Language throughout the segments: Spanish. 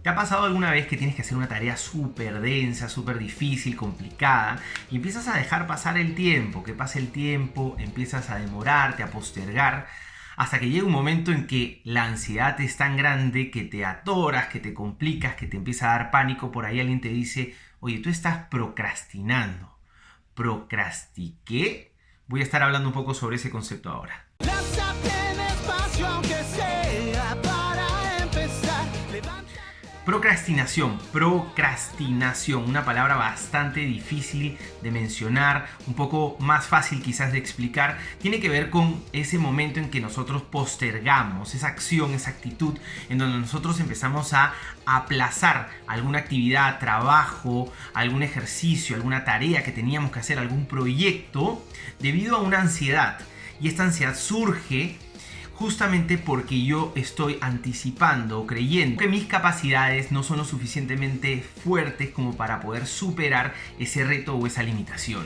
¿Te ha pasado alguna vez que tienes que hacer una tarea súper densa, súper difícil, complicada y empiezas a dejar pasar el tiempo, que pase el tiempo, empiezas a demorarte, a postergar, hasta que llega un momento en que la ansiedad es tan grande que te atoras, que te complicas, que te empieza a dar pánico? Por ahí alguien te dice, oye, tú estás procrastinando. ¿Procrastiqué? Voy a estar hablando un poco sobre ese concepto ahora. Lánzate en espacio, aunque sea para empezar. Procrastinación, una palabra bastante difícil de mencionar, un poco más fácil quizás de explicar. Tiene que ver con ese momento en que nosotros postergamos, esa acción, esa actitud en donde nosotros empezamos a aplazar alguna actividad, trabajo, algún ejercicio, alguna tarea que teníamos que hacer, algún proyecto, debido a una ansiedad. Y esta ansiedad surge justamente porque yo estoy anticipando, creyendo que mis capacidades no son lo suficientemente fuertes como para poder superar ese reto o esa limitación.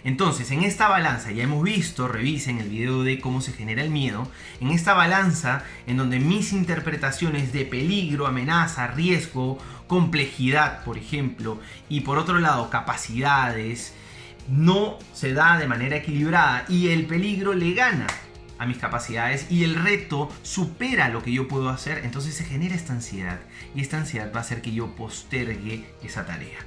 Entonces, en esta balanza, ya hemos visto, revisen el video de cómo se genera el miedo, en esta balanza en donde mis interpretaciones de peligro, amenaza, riesgo, complejidad, por ejemplo, y por otro lado, capacidades, no se da de manera equilibrada y el peligro le gana a mis capacidades y el reto supera lo que yo puedo hacer, entonces se genera esta ansiedad y esta ansiedad va a hacer que yo postergue esa tarea.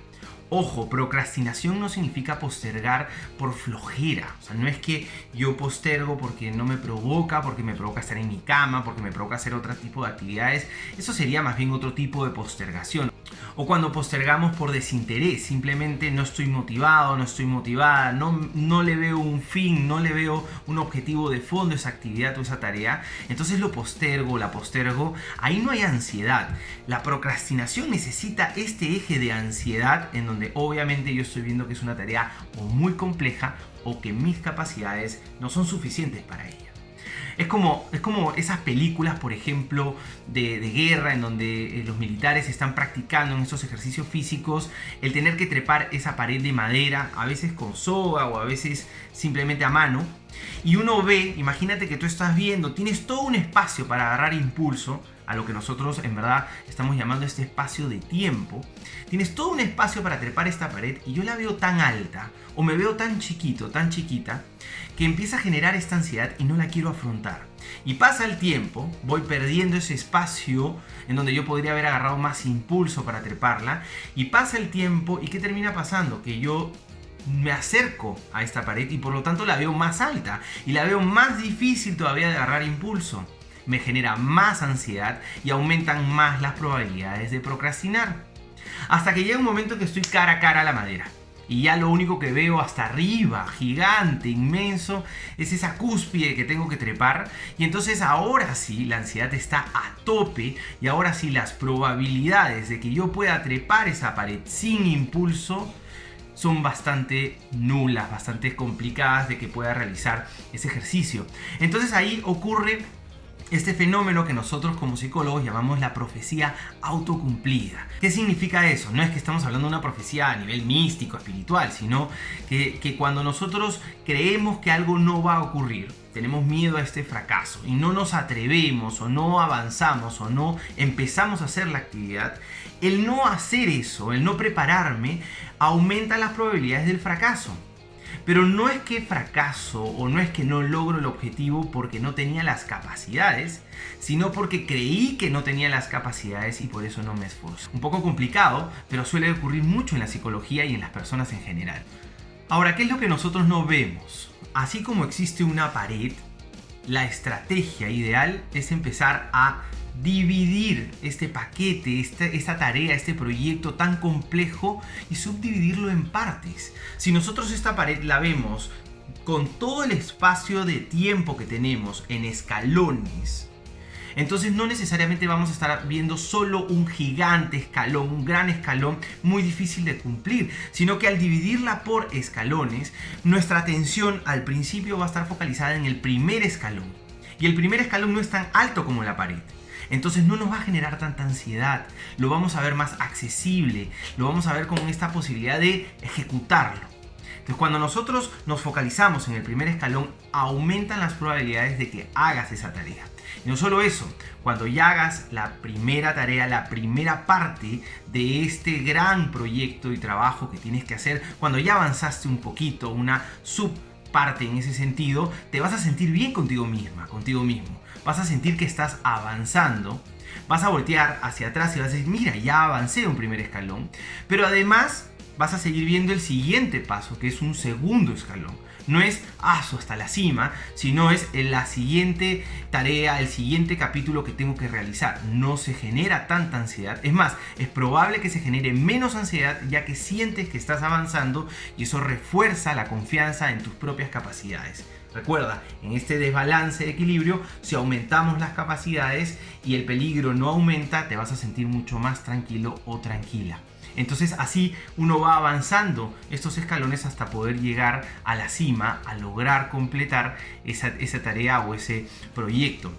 Ojo, procrastinación no significa postergar por flojera. O sea, no es que yo postergo porque no me provoca, porque me provoca estar en mi cama, porque me provoca hacer otro tipo de actividades. Eso sería más bien otro tipo de postergación. O cuando postergamos por desinterés, simplemente no estoy motivado, no estoy motivada, no le veo un fin, no le veo un objetivo de fondo a esa actividad o esa tarea, entonces lo postergo, la postergo. Ahí no hay ansiedad. La procrastinación necesita este eje de ansiedad en donde obviamente yo estoy viendo que es una tarea o muy compleja o que mis capacidades no son suficientes para ella. Es como esas películas, por ejemplo, de guerra en donde los militares están practicando en estos ejercicios físicos el tener que trepar esa pared de madera, a veces con soga o a veces simplemente a mano. Y uno ve, imagínate que tú estás viendo, tienes todo un espacio para agarrar impulso, a lo que nosotros en verdad estamos llamando este espacio de tiempo. Tienes todo un espacio para trepar esta pared y yo la veo tan alta o me veo tan chiquito, tan chiquita, que empieza a generar esta ansiedad y no la quiero afrontar. Y pasa el tiempo, voy perdiendo ese espacio en donde yo podría haber agarrado más impulso para treparla, y pasa el tiempo y ¿qué termina pasando? Que yo me acerco a esta pared y por lo tanto la veo más alta y la veo más difícil todavía de agarrar impulso. Me genera más ansiedad y aumentan más las probabilidades de procrastinar. Hasta que llega un momento en que estoy cara a cara a la madera. Y ya lo único que veo hasta arriba, gigante, inmenso, es esa cúspide que tengo que trepar. Y entonces ahora sí, la ansiedad está a tope. Y ahora sí, las probabilidades de que yo pueda trepar esa pared sin impulso son bastante nulas, bastante complicadas de que pueda realizar ese ejercicio. Entonces ahí ocurre este fenómeno que nosotros como psicólogos llamamos la profecía autocumplida. ¿Qué significa eso? No es que estamos hablando de una profecía a nivel místico, espiritual, sino que cuando nosotros creemos que algo no va a ocurrir, tenemos miedo a este fracaso y no nos atrevemos o no avanzamos o no empezamos a hacer la actividad, el no hacer eso, el no prepararme, aumenta las probabilidades del fracaso. Pero no es que fracaso o no es que no logro el objetivo porque no tenía las capacidades, sino porque creí que no tenía las capacidades y por eso no me esfuerzo. Un poco complicado, pero suele ocurrir mucho en la psicología y en las personas en general. Ahora, ¿qué es lo que nosotros no vemos? Así como existe una pared, la estrategia ideal es empezar a dividir este paquete, esta tarea, este proyecto tan complejo y subdividirlo en partes. Si nosotros esta pared la vemos con todo el espacio de tiempo que tenemos en escalones, entonces no necesariamente vamos a estar viendo solo un gigante escalón, un gran escalón muy difícil de cumplir, sino que al dividirla por escalones, nuestra atención al principio va a estar focalizada en el primer escalón. Y el primer escalón no es tan alto como la pared. Entonces no nos va a generar tanta ansiedad, lo vamos a ver más accesible, lo vamos a ver con esta posibilidad de ejecutarlo. Entonces cuando nosotros nos focalizamos en el primer escalón, aumentan las probabilidades de que hagas esa tarea. Y no solo eso, cuando ya hagas la primera tarea, la primera parte de este gran proyecto y trabajo que tienes que hacer, cuando ya avanzaste un poquito, una subparte en ese sentido, te vas a sentir bien contigo misma, contigo mismo. Vas a sentir que estás avanzando, vas a voltear hacia atrás y vas a decir, mira, ya avancé un primer escalón, pero además vas a seguir viendo el siguiente paso, que es un segundo escalón. No es hasta la cima, sino es la siguiente tarea, el siguiente capítulo que tengo que realizar. No se genera tanta ansiedad. Es más, es probable que se genere menos ansiedad ya que sientes que estás avanzando y eso refuerza la confianza en tus propias capacidades. Recuerda, en este desbalance de equilibrio, si aumentamos las capacidades y el peligro no aumenta, te vas a sentir mucho más tranquilo o tranquila. Entonces así uno va avanzando estos escalones hasta poder llegar a la cima, a lograr completar esa tarea o ese proyecto.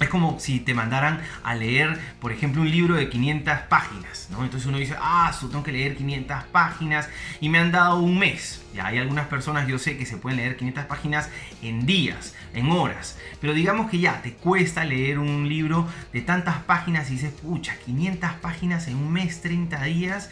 Es como si te mandaran a leer, por ejemplo, un libro de 500 páginas, ¿no? Entonces uno dice, tengo que leer 500 páginas y me han dado un mes. Ya hay algunas personas, yo sé que se pueden leer 500 páginas en días, en horas. Pero digamos que ya te cuesta leer un libro de tantas páginas y dices, pucha, 500 páginas en un mes, 30 días.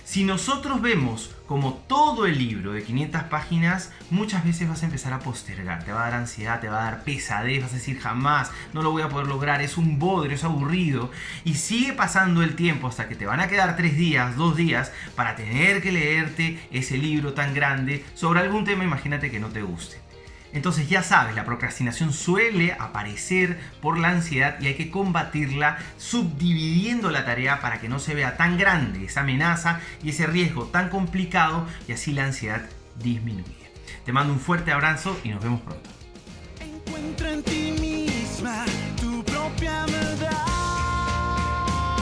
Si nosotros vemos como todo el libro de 500 páginas, muchas veces vas a empezar a postergar, te va a dar ansiedad, te va a dar pesadez, vas a decir jamás, no lo voy a poder lograr, es un bodrio, es aburrido. Y sigue pasando el tiempo hasta que te van a quedar 3 días, 2 días para tener que leerte ese libro tan grande sobre algún tema, imagínate que no te guste. Entonces ya sabes, la procrastinación suele aparecer por la ansiedad y hay que combatirla subdividiendo la tarea para que no se vea tan grande esa amenaza y ese riesgo tan complicado y así la ansiedad disminuye. Te mando un fuerte abrazo y nos vemos pronto. Encuentra en ti misma